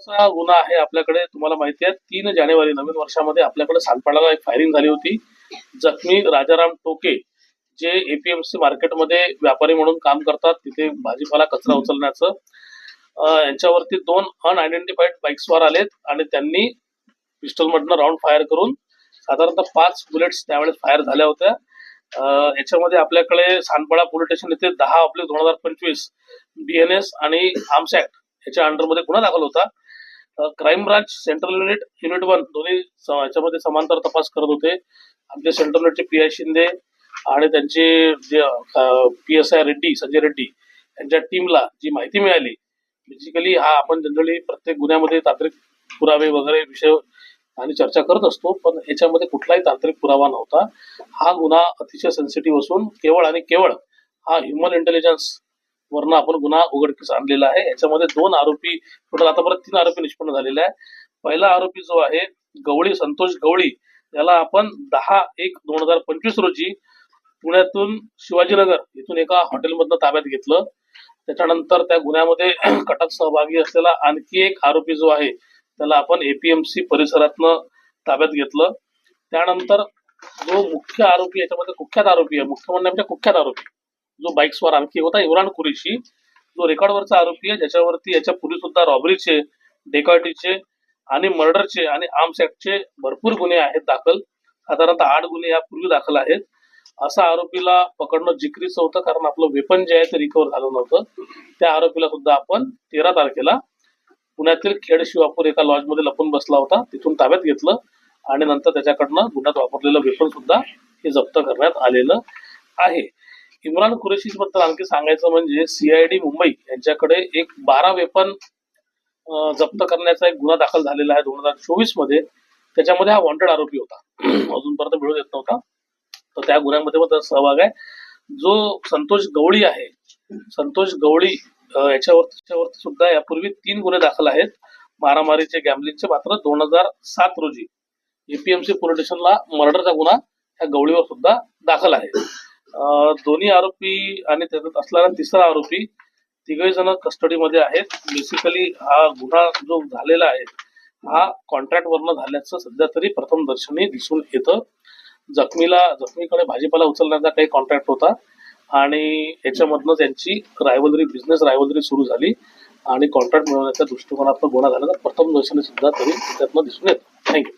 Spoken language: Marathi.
महत्वाचा गुन्हा आहे आपल्याकडे. तुम्हाला माहिती आहे 3 जानेवारी नवीन वर्षामध्ये आपल्याकडे सानपाड्याला एक फायरिंग झाली होती. जखमी राजाराम टोके जे एपीएमसी मार्केटमध्ये व्यापारी म्हणून काम करतात, तिथे भाजीपाला कचरा उचलण्याचं, यांच्यावरती 2 अनआयडेंटिफाईड बाईक्सवर आलेत आणि त्यांनी पिस्टलमधनं राऊंड फायर करून साधारणतः 5 बुलेट्स त्यावेळेस फायर झाल्या होत्या. याच्यामध्ये आपल्याकडे सानपाडा पोलीस स्टेशन येथे 10/2025 बीएनएस आणि आर्म्स ऍक्ट याच्या अंडरमध्ये गुन्हा दाखल होता. क्राईम ब्रांच सेंट्रल युनिट 1 दोन्ही याच्यामध्ये समांतर तपास करत होते. आमचे सेंट्रल युनिटचे पीआय शिंदे आणि त्यांचे जे पीएसआय रेड्डी संजय रेड्डी यांच्या टीमला जी माहिती मिळाली, बेसिकली हा आपण जनरली प्रत्येक गुन्ह्यामध्ये तांत्रिक पुरावे वगैरे विषय आणि चर्चा करत असतो, पण याच्यामध्ये कुठलाही तांत्रिक पुरावा नव्हता. हा गुन्हा अतिशय सेन्सिटिव्ह असून केवळ आणि केवळ हा ह्युमन इंटेलिजन्स वरनं आपण गुन्हा उघडकीस आणलेला आहे. याच्यामध्ये 2 आरोपी, टोटल आतापर्यंत 3 आरोपी निष्पन्न झालेले आहे. पहिला आरोपी जो आहे गवळी संतोष गवळी, याला आपण 10/1/2025 रोजी पुण्यातून शिवाजीनगर इथून एका हॉटेलमधनं ताब्यात घेतलं. त्याच्यानंतर त्या गुन्ह्यामध्ये कटक सहभागी असलेला आणखी एक आरोपी जो आहे त्याला आपण एपीएमसी परिसरातनं ताब्यात घेतलं. त्यानंतर जो मुख्य आरोपी, याच्यामध्ये कुख्यात आरोपी आहे, मुख्य म्हणण्यापेक्षा कुख्यात आरोपी जो बाईक्सवर आणखी होता इम्रान कुरेशी, जो रेकॉर्डवरचा आरोपी आहे, ज्याच्यावरती याच्या पूर्वी सुद्धा रॉबरीचे, डेकॉयटीचे आणि मर्डरचे आणि आर्म्स ऍक्टचे भरपूर गुन्हे आहेत दाखल. साधारणतः 8 गुन्हे यापूर्वी दाखल आहेत. असा आरोपीला पकडणं जिक्रीचं होतं, कारण आपलं वेपन जे आहे ते रिकव्हर झालं नव्हतं. त्या आरोपीला सुद्धा आपण 13 तारखेला पुण्यातील खेड शिवापूर एका लॉजमध्ये लपून बसला होता, तिथून ताब्यात घेतलं आणि नंतर त्याच्याकडनं गुन्ह्यात वापरलेलं वेपन सुद्धा हे जप्त करण्यात आलेलं आहे. इम्रान कुरेशी बद्दल आणखी सांगायचं म्हणजे सीआयडी मुंबई यांच्याकडे एक 12 वेपन जप्त करण्याचा एक गुन्हा दाखल झालेला आहे 2024 मध्ये. त्याच्यामध्ये हा वॉन्टेड आरोपी होता, अजूनपर्यंत मिळून येत नव्हता, तर त्या गुन्ह्यामध्ये पण त्याचा सहभाग आहे. जो संतोष गवळी आहे, संतोष गवळी याच्यावरती सुद्धा यापूर्वी 3 गुन्हे दाखल आहेत मारामारीचे, गॅम्बलिंगचे. मात्र 2007 रोजी एपीएमसी पोलीस स्टेशनला मर्डरचा गुन्हा या गवळीवर सुद्धा दाखल आहे. दोन्ही आरोपी आणि त्याच्यात असलेला तिसरा आरोपी, 3 जण कस्टडीमध्ये आहेत. बेसिकली हा गुन्हा जो झालेला आहे हा कॉन्ट्रॅक्ट वरनं झाल्याचं सध्या तरी प्रथम दर्शनी दिसून येतं. जखमीकडे भाजीपाला उचलण्याचा काही कॉन्ट्रॅक्ट होता आणि याच्यामधनं त्यांची बिझनेस रायवलरी सुरू झाली आणि कॉन्ट्रॅक्ट मिळवण्याच्या दृष्टिकोनातून गुन्हा झाल्याचा प्रथम दर्शनी सुद्धा तरी त्यातनं दिसून येतं. थँक्यू.